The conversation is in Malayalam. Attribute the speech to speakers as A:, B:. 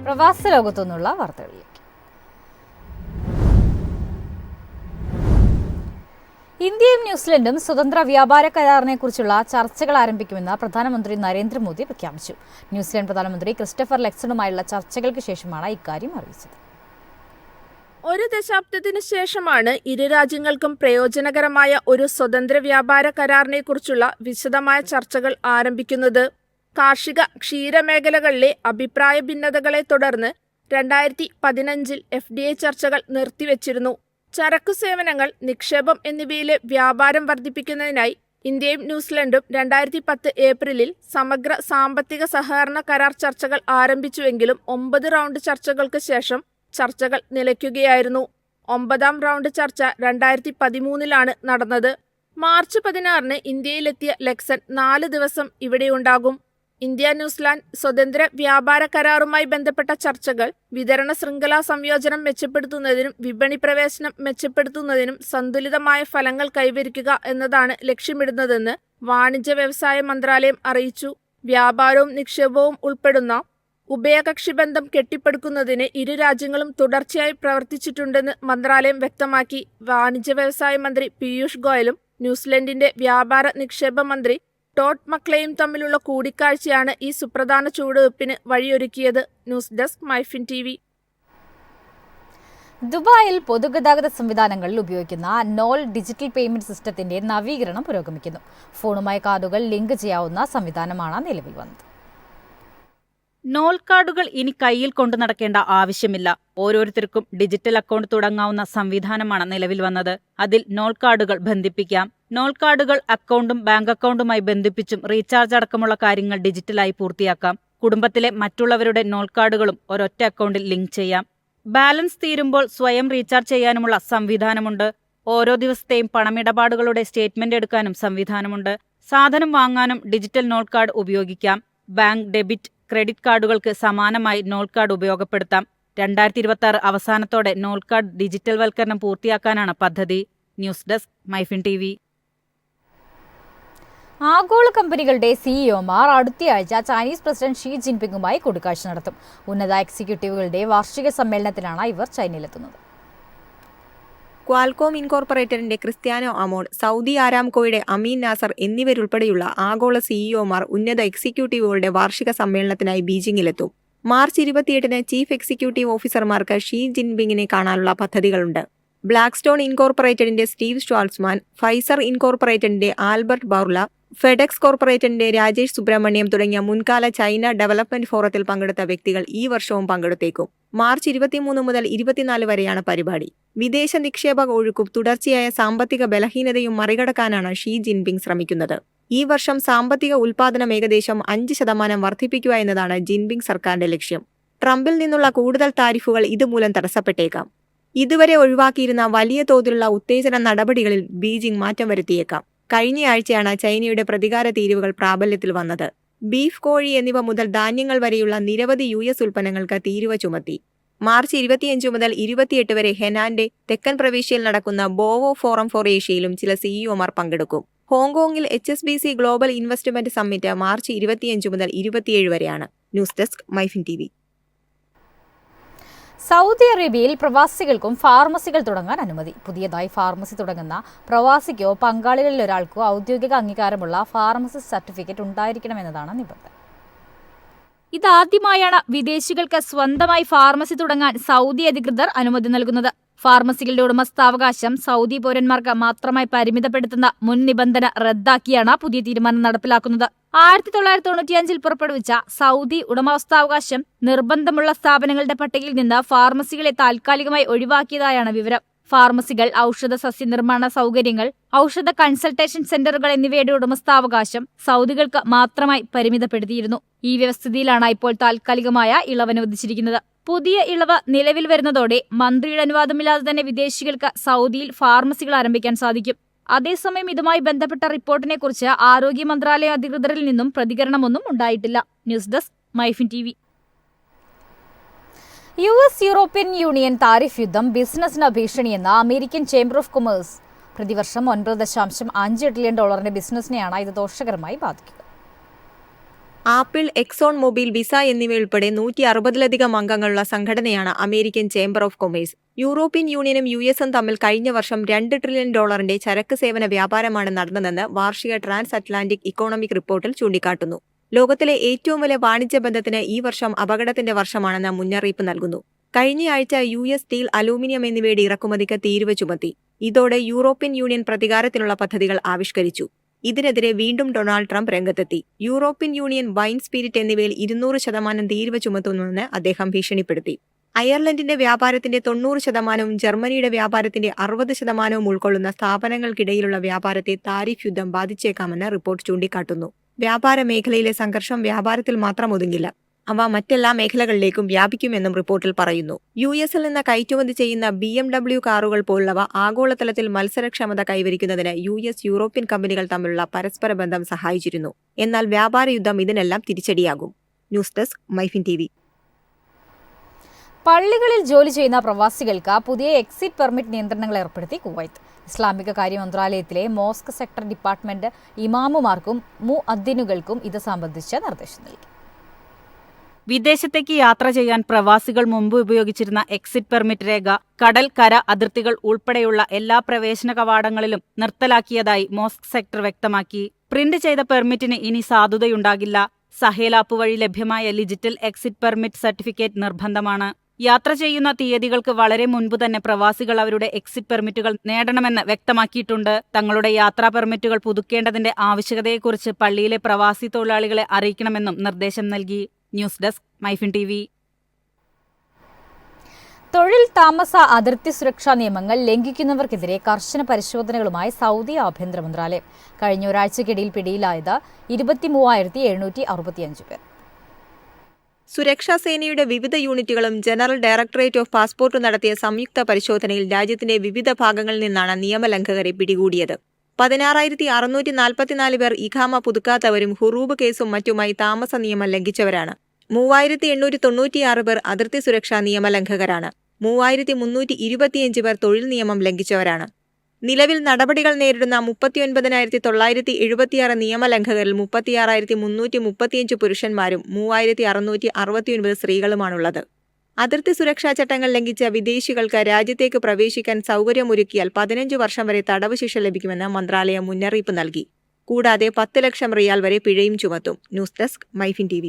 A: പ്രവാസ ലോകത്തുനിന്നുള്ള വാർത്തകളിലേക്ക്. ഇന്ത്യയും ന്യൂസിലൻഡും സ്വതന്ത്ര വ്യാപാര കരാറിനെ കുറിച്ചുള്ള ചർച്ചകൾ ആരംഭിക്കുമെന്ന് പ്രധാനമന്ത്രി നരേന്ദ്രമോദി പ്രഖ്യാപിച്ചു. ന്യൂസിലൻഡ് പ്രധാനമന്ത്രി ക്രിസ്റ്റഫർ ലക്സണുമായുള്ള ചർച്ചകൾക്ക് ശേഷമാണ് ഇക്കാര്യം അറിയിച്ചത്.
B: ഒരു ദശാബ്ദത്തിനു ശേഷമാണ് ഇരു രാജ്യങ്ങൾക്കും പ്രയോജനകരമായ ഒരു സ്വതന്ത്ര വ്യാപാര കരാറിനെ കുറിച്ചുള്ള വിശദമായ ചർച്ചകൾ ആരംഭിക്കുന്നത്. കാർഷിക ക്ഷീരമേഖലകളിലെ അഭിപ്രായ ഭിന്നതകളെ തുടർന്ന് 2015 FTA ചർച്ചകൾ നിർത്തിവച്ചിരുന്നു. ചരക്കു സേവനങ്ങൾ, നിക്ഷേപം എന്നിവയിലെ വ്യാപാരം വർദ്ധിപ്പിക്കുന്നതിനായി ഇന്ത്യയും ന്യൂസിലൻഡും 2010 ഏപ്രിലിൽ സമഗ്ര സാമ്പത്തിക സഹകരണ കരാർ ചർച്ചകൾ ആരംഭിച്ചുവെങ്കിലും 9 റൗണ്ട് ചർച്ചകൾക്ക് ശേഷം ചർച്ചകൾ നിലയ്ക്കുകയായിരുന്നു. 9ാം റൗണ്ട് ചർച്ച 2013 നടന്നത്. മാർച്ച് 16 ഇന്ത്യയിലെത്തിയ ലക്സൺ 4 ദിവസം ഇവിടെയുണ്ടാകും. ഇന്ത്യ ന്യൂസിലാൻഡ് സ്വതന്ത്ര വ്യാപാര കരാറുമായി ബന്ധപ്പെട്ട ചർച്ചകൾ വിതരണ ശൃംഖലാ സംയോജനം മെച്ചപ്പെടുത്തുന്നതിനും വിപണി പ്രവേശനം മെച്ചപ്പെടുത്തുന്നതിനും സന്തുലിതമായ ഫലങ്ങൾ കൈവരിക്കുക എന്നതാണ് ലക്ഷ്യമിടുന്നതെന്ന് വാണിജ്യ വ്യവസായ മന്ത്രാലയം അറിയിച്ചു. വ്യാപാരവും നിക്ഷേപവും ഉൾപ്പെടുന്ന ഉഭയകക്ഷി ബന്ധം കെട്ടിപ്പടുക്കുന്നതിന് ഇരു രാജ്യങ്ങളും തുടർച്ചയായി പ്രവർത്തിച്ചിട്ടുണ്ടെന്ന് മന്ത്രാലയം വ്യക്തമാക്കി. വാണിജ്യ വ്യവസായ മന്ത്രി പീയൂഷ് ഗോയലും ന്യൂസിലൻഡിന്റെ വ്യാപാര നിക്ഷേപ മന്ത്രി ടോഡ് മക്ലെയും തമ്മിലുള്ള കൂടിക്കാഴ്ചയാണ് ഈ സുപ്രധാന ചുവടുവയ്പ്പിന് വഴിയൊരുക്കിയത്. News desk MyFin TV.
A: ദുബായിൽ പൊതുഗതാഗത സംവിധാനങ്ങളിൽ ഉപയോഗിക്കുന്ന നോൾ ഡിജിറ്റൽ പേയ്മെന്റ് സിസ്റ്റത്തിന്റെ നവീകരണം പുരോഗമിക്കുന്നു. ഫോണുമായി കാർഡുകൾ ലിങ്ക് ചെയ്യാവുന്ന സംവിധാനമാണ് നിലവിൽ വന്നത്.
C: നോൾ കാർഡുകൾ ഇനി കയ്യിൽ കൊണ്ടു നടക്കേണ്ട ആവശ്യമില്ല. ഓരോരുത്തർക്കും ഡിജിറ്റൽ അക്കൗണ്ട് തുടങ്ങാവുന്ന സംവിധാനമാണ് നിലവിൽ വന്നത്. അതിൽ നോൾ കാർഡുകൾ ബന്ധിപ്പിക്കാം. നോൾ കാർഡുകൾ അക്കൗണ്ടും ബാങ്ക് അക്കൗണ്ടുമായി ബന്ധിപ്പിച്ചും റീചാർജ് അടക്കമുള്ള കാര്യങ്ങൾ ഡിജിറ്റലായി പൂർത്തിയാക്കാം. കുടുംബത്തിലെ മറ്റുള്ളവരുടെ നോൾ കാർഡുകളും ഒരൊറ്റ അക്കൗണ്ടിൽ ലിങ്ക് ചെയ്യാം. ബാലൻസ് തീരുമ്പോൾ സ്വയം റീചാർജ് ചെയ്യാനുമുള്ള സംവിധാനമുണ്ട്. ഓരോ ദിവസത്തെയും പണമിടപാടുകളുടെ സ്റ്റേറ്റ്മെന്റ് എടുക്കാനും സംവിധാനമുണ്ട്. സാധനം വാങ്ങാനും ഡിജിറ്റൽ നോൾ കാർഡ് ഉപയോഗിക്കാം. ബാങ്ക്, ഡെബിറ്റ്, ക്രെഡിറ്റ് കാർഡുകൾക്ക് സമാനമായി നോൾ കാർഡ് ഉപയോഗപ്പെടുത്താം. 2026 അവസാനത്തോടെ നോൾ കാർഡ് ഡിജിറ്റൽ വൽക്കരണം പൂർത്തിയാക്കാനാണ് പദ്ധതി. News desk MyFin TV.
A: ആഗോള കമ്പനികളുടെ സിഇഒമാർ അടുത്തയാഴ്ച ചൈനീസ് പ്രസിഡന്റ് ഷീ ജിൻപിങ്ങുമായി കൂടിക്കാഴ്ച നടത്തും. ഉന്നത എക്സിക്യൂട്ടീവുകളുടെ വാർഷിക സമ്മേളനത്തിലാണ് ഇവർ ചൈനയിലെത്തുന്നത്.
D: ക്വാൽകോം ഇൻകോർപ്പറേറ്ററിന്റെ ക്രിസ്ത്യാനോ അമോഡ്, സൗദി ആരാംകോയുടെ അമീൻ നാസർ എന്നിവരുൾപ്പെടെയുള്ള ആഗോള സിഇഒമാർ ഉന്നത എക്സിക്യൂട്ടീവുകളുടെ വാർഷിക സമ്മേളനത്തിനായി ബീജിംഗിലെത്തും. മാർച്ച് 28 ചീഫ് എക്സിക്യൂട്ടീവ് ഓഫീസർമാർക്ക് ഷീ ജിൻപിങ്ങിനെ കാണാനുള്ള പദ്ധതികളുണ്ട്. ബ്ലാക്ക്സ്റ്റോൺ ഇൻകോർപ്പറേറ്റഡിന്റെ സ്റ്റീവ് ഷ്വാൾസ്മാൻ, ഫൈസർ ഇൻകോർപ്പറേറ്റഡിന്റെ ആൽബർട്ട് ബൗർല, ഫെഡെക്സ് കോർപ്പറേറ്റഡിന്റെ രാജേഷ് സുബ്രഹ്മണ്യം തുടങ്ങിയ മുൻകാല ചൈന ഡെവലപ്മെന്റ് ഫോറത്തിൽ പങ്കെടുത്ത വ്യക്തികൾ ഈ വർഷവും പങ്കെടുത്തേക്കും. മാർച്ച് 23 മുതൽ 24 വരെയാണ് പരിപാടി. വിദേശ നിക്ഷേപ ഒഴുക്കും തുടർച്ചയായ സാമ്പത്തിക ബലഹീനതയും മറികടക്കാനാണ് ഷീ ജിൻപിങ് ശ്രമിക്കുന്നത്. ഈ വർഷം സാമ്പത്തിക ഉൽപാദനം ഏകദേശം 5% വർദ്ധിപ്പിക്കുക എന്നതാണ് ജിൻപിങ് സർക്കാരിന്റെ ലക്ഷ്യം. ട്രംപിൽ നിന്നുള്ള കൂടുതൽ താരിഫുകൾ ഇതുമൂലം തടസ്സപ്പെട്ടേക്കാം. ഇതുവരെ ഒഴിവാക്കിയിരുന്ന വലിയ തോതിലുള്ള ഉത്തേജന നടപടികളിൽ ബീജിംഗ് മാറ്റം വരുത്തിയേക്കാം. കഴിഞ്ഞയാഴ്ചയാണ് ചൈനയുടെ പ്രതികാര തീരുവകൾ പ്രാബല്യത്തിൽ വന്നത്. ബീഫ്, കോഴി എന്നിവ മുതൽ ധാന്യങ്ങൾ വരെയുള്ള നിരവധി US ഉൽപ്പന്നങ്ങൾക്ക് തീരുവ ചുമത്തി. മാർച്ച് 25 മുതൽ 28 വരെ ഹെനാന്റെ തെക്കൻ പ്രവിശ്യയിൽ നടക്കുന്ന ബോവോ ഫോറം ഫോർ ഏഷ്യയിലും ചില സിഇഒമാർ പങ്കെടുക്കും. ഹോങ്കോങ്ങിൽ HSBC global investment summit March 25 മുതൽ 27 വരെയാണ്. News desk MyFin TV.
A: Saudi അറേബ്യയിൽ പ്രവാസികൾക്കും ഫാർമസികൾ തുടങ്ങാൻ അനുമതി. പുതിയതായി ഫാർമസി തുടങ്ങുന്ന പ്രവാസിക്കോ പങ്കാളികളിൽ ഒരാൾക്കോ ഔദ്യോഗിക അംഗീകാരമുള്ള ഫാർമസിസ്റ്റ് സർട്ടിഫിക്കറ്റ് ഉണ്ടായിരിക്കണമെന്നതാണ് നിബന്ധന.
E: ഇതാദ്യമായാണ് വിദേശികൾക്ക് സ്വന്തമായി ഫാർമസി തുടങ്ങാൻ സൗദി അധികൃതർ അനുമതി നൽകുന്നത്. ഫാർമസികളുടെ ഉടമസ്ഥാവകാശം സൗദി പൗരന്മാർക്ക് മാത്രമായി പരിമിതപ്പെടുത്തുന്ന മുൻ നിബന്ധന റദ്ദാക്കിയാണ് പുതിയ തീരുമാനം നടപ്പിലാക്കുന്നത്. 1995 പുറപ്പെടുവിച്ച സൗദി ഉടമസ്ഥാവകാശം നിർബന്ധമുള്ള സ്ഥാപനങ്ങളുടെ പട്ടികയിൽ നിന്ന് ഫാർമസികളെ താൽക്കാലികമായി ഒഴിവാക്കിയതായാണ് വിവരം. ഫാർമസികൾ, ഔഷധ സസ്യ നിർമ്മാണ സൗകര്യങ്ങൾ, ഔഷധ കൺസൾട്ടേഷൻ സെന്ററുകൾ എന്നിവയുടെ ഉടമസ്ഥാവകാശം സൗദികൾക്ക് മാത്രമായി പരിമിതപ്പെടുത്തിയിരുന്നു. ഈ വ്യവസ്ഥിതിയിലാണ് ഇപ്പോൾ താൽക്കാലികമായ ഇളവ് അനുവദിച്ചിരിക്കുന്നത്. പുതിയ ഇളവ് നിലവിൽ വരുന്നതോടെ മന്ത്രിയുടെ അനുവാദമില്ലാതെ തന്നെ വിദേശികൾക്ക് സൗദിയിൽ ഫാർമസികൾ ആരംഭിക്കാൻ സാധിക്കും. അതേസമയം ഇതുമായി ബന്ധപ്പെട്ട റിപ്പോർട്ടിനെ കുറിച്ച് ആരോഗ്യ മന്ത്രാലയ അധികൃതരിൽ നിന്നും പ്രതികരണമൊന്നും ഉണ്ടായിട്ടില്ല. News desk MyFin TV.
A: US European union tariff യുദ്ധം ബിസിനസിന് ഭീഷണിയെന്ന് അമേരിക്കൻ ചേംബർ ഓഫ് കൊമേഴ്സ്. പ്രതിവർഷം $9.58 ബില്യൺ ബിസിനസിനെയാണ് ഇത് ദോഷകരമായി ബാധിക്കുക.
D: ആപ്പിൾ, എക്സോൺ മൊബിൽ, വിസ എന്നിവയുൾപ്പെടെ 160-ലധികം അംഗങ്ങളുള്ള സംഘടനയാണ് American chamber of commerce. European യൂണിയനും US-ഉം തമ്മിൽ കഴിഞ്ഞ വർഷം $2 ട്രില്യൺ ചരക്ക് സേവന വ്യാപാരമാണ് നടന്നതെന്ന് വാർഷിക ട്രാൻസ് അറ്റ്ലാന്റിക് ഇക്കോണമിക് റിപ്പോർട്ടിൽ ചൂണ്ടിക്കാട്ടുന്നു. ലോകത്തിലെ ഏറ്റവും വലിയ വാണിജ്യ ബന്ധത്തിന് ഈ വർഷം അപകടത്തിന്റെ വർഷമാണെന്ന് മുന്നറിയിപ്പ് നൽകുന്നു. കഴിഞ്ഞയാഴ്ച US സ്റ്റീൽ, അലൂമിനിയം എന്നിവയുടെ ഇറക്കുമതിക്ക് തീരുവ ചുമത്തി. ഇതോടെ യൂറോപ്യൻ യൂണിയൻ പ്രതികാരത്തിനുള്ള പദ്ധതികൾ ആവിഷ്കരിച്ചു. ഇതിനെതിരെ വീണ്ടും ഡൊണാൾഡ് ട്രംപ് രംഗത്തെത്തി. യൂറോപ്യൻ യൂണിയൻ വൈൻ, സ്പിരിറ്റ് എന്നിവയിൽ 200% തീരുവ ചുമത്തുന്നുവെന്ന് അദ്ദേഹം ഭീഷണിപ്പെടുത്തി. അയർലൻഡിന്റെ വ്യാപാരത്തിന്റെ 90%വും ജർമ്മനിയുടെ വ്യാപാരത്തിന്റെ 60%വും ഉൾക്കൊള്ളുന്ന സ്ഥാപനങ്ങൾക്കിടയിലുള്ള വ്യാപാരത്തെ താരിഫ് യുദ്ധം ബാധിച്ചേക്കാമെന്ന് റിപ്പോർട്ട് ചൂണ്ടിക്കാട്ടുന്നു. വ്യാപാര മേഖലയിലെ സംഘർഷം വ്യാപാരത്തിൽ മാത്രം ഒതുങ്ങില്ല, അവ മറ്റെല്ലാ മേഖലകളിലേക്കും വ്യാപിക്കുമെന്നും റിപ്പോർട്ടിൽ പറയുന്നു. US-ൽ നിന്ന് കയറ്റുമതി ചെയ്യുന്ന BMW കാറുകൾ പോലുള്ളവ ആഗോളതലത്തിൽ മത്സരക്ഷമത കൈവരിക്കുന്നതിന് US, യൂറോപ്യൻ കമ്പനികൾ തമ്മിലുള്ള പരസ്പര ബന്ധം സഹായിച്ചിരുന്നു. എന്നാൽ വ്യാപാര യുദ്ധം ഇതിനെല്ലാം തിരിച്ചടിയാകും. News desk, MyFin TV.
A: പള്ളികളിൽ ജോലി ചെയ്യുന്ന പ്രവാസികൾക്ക് പുതിയ എക്സിറ്റ് പെർമിറ്റ് നിയന്ത്രണങ്ങൾ ഏർപ്പെടുത്തി കുവൈത്ത്. ഇസ്ലാമിക കാര്യ മന്ത്രാലയത്തിലെ മോസ്ക് സെക്ടർ ഡിപ്പാർട്ട്മെന്റ് ഇമാമുമാർക്കും മുഅദ്ദിനുകൾക്കും ഇത് സംബന്ധിച്ച നിർദ്ദേശം നൽകി.
C: വിദേശത്തേക്ക് യാത്ര ചെയ്യാൻ പ്രവാസികൾ മുമ്പ് ഉപയോഗിച്ചിരുന്ന എക്സിറ്റ് പെർമിറ്റ് രേഖ കടൽ, കര അതിർത്തികൾ ഉൾപ്പെടെയുള്ള എല്ലാ പ്രവേശന കവാടങ്ങളിലും നിർത്തലാക്കിയതായി മോസ്ക് സെക്ടർ വ്യക്തമാക്കി. പ്രിന്റ് ചെയ്ത പെർമിറ്റിന് ഇനി സാധുതയുണ്ടാകില്ല. സഹേൽ ആപ്പ് വഴി ലഭ്യമായ ഡിജിറ്റൽ എക്സിറ്റ് പെർമിറ്റ് സർട്ടിഫിക്കറ്റ് നിർബന്ധമാണ്. യാത്ര ചെയ്യുന്ന തീയതികൾക്ക് വളരെ മുൻപ് തന്നെ പ്രവാസികൾ അവരുടെ എക്സിറ്റ് പെർമിറ്റുകൾ നേടണമെന്ന് വ്യക്തമാക്കിയിട്ടുണ്ട്. തങ്ങളുടെ യാത്രാ പെർമിറ്റുകൾ പുതുക്കേണ്ടതിന്റെ ആവശ്യകതയെക്കുറിച്ച് പള്ളിയിലെ പ്രവാസി തൊഴിലാളികളെ അറിയിക്കണമെന്നും നിർദ്ദേശം നൽകി. News desk, MyFin TV.
A: തൊഴിൽ, താമസ, അതിർത്തി സുരക്ഷാ നിയമങ്ങൾ ലംഘിക്കുന്നവർക്കെതിരെ കർശന പരിശോധനകളുമായി സൗദി ആഭ്യന്തര മന്ത്രാലയം. കഴിഞ്ഞ ഒരാഴ്ചക്കിടയിൽ പിടിയിലായത് 23,765 പേർ.
D: സുരക്ഷാ സേനയുടെ വിവിധ യൂണിറ്റുകളും ജനറൽ ഡയറക്ടറേറ്റ് ഓഫ് പാസ്പോർട്ട് നടത്തിയ സംയുക്ത പരിശോധനയിൽ രാജ്യത്തിന്റെ വിവിധ ഭാഗങ്ങളിൽ നിന്നാണ് നിയമലംഘകരെ പിടികൂടിയത്. 16,644 പേർ ഇഖാമ പുതുക്കാത്തവരും ഹുറൂബ് കേസും മറ്റുമായി താമസ നിയമം ലംഘിച്ചവരാണ്. 3,896 പേർ അതിർത്തി സുരക്ഷാ നിയമലംഘകരാണ്. 3,325 പേർ തൊഴിൽ നിയമം ലംഘിച്ചവരാണ്. നിലവിൽ നടപടികൾ നേരിടുന്ന 39,976 നിയമലംഘകരിൽ 36,335 പുരുഷന്മാരും 3,669 സ്ത്രീകളുമാണുള്ളത്. അതിർത്തി സുരക്ഷാ ചട്ടങ്ങൾ ലംഘിച്ച വിദേശികൾക്ക് രാജ്യത്തേക്ക് പ്രവേശിക്കാൻ സൗകര്യമൊരുക്കിയാൽ 15 വർഷം വരെ തടവ് ശിക്ഷ ലഭിക്കുമെന്ന് മന്ത്രാലയം മുന്നറിയിപ്പ് നൽകി. കൂടാതെ 10 ലക്ഷം റിയാൽ വരെ പിഴയും ചുമത്തും. News desk, MyFin TV.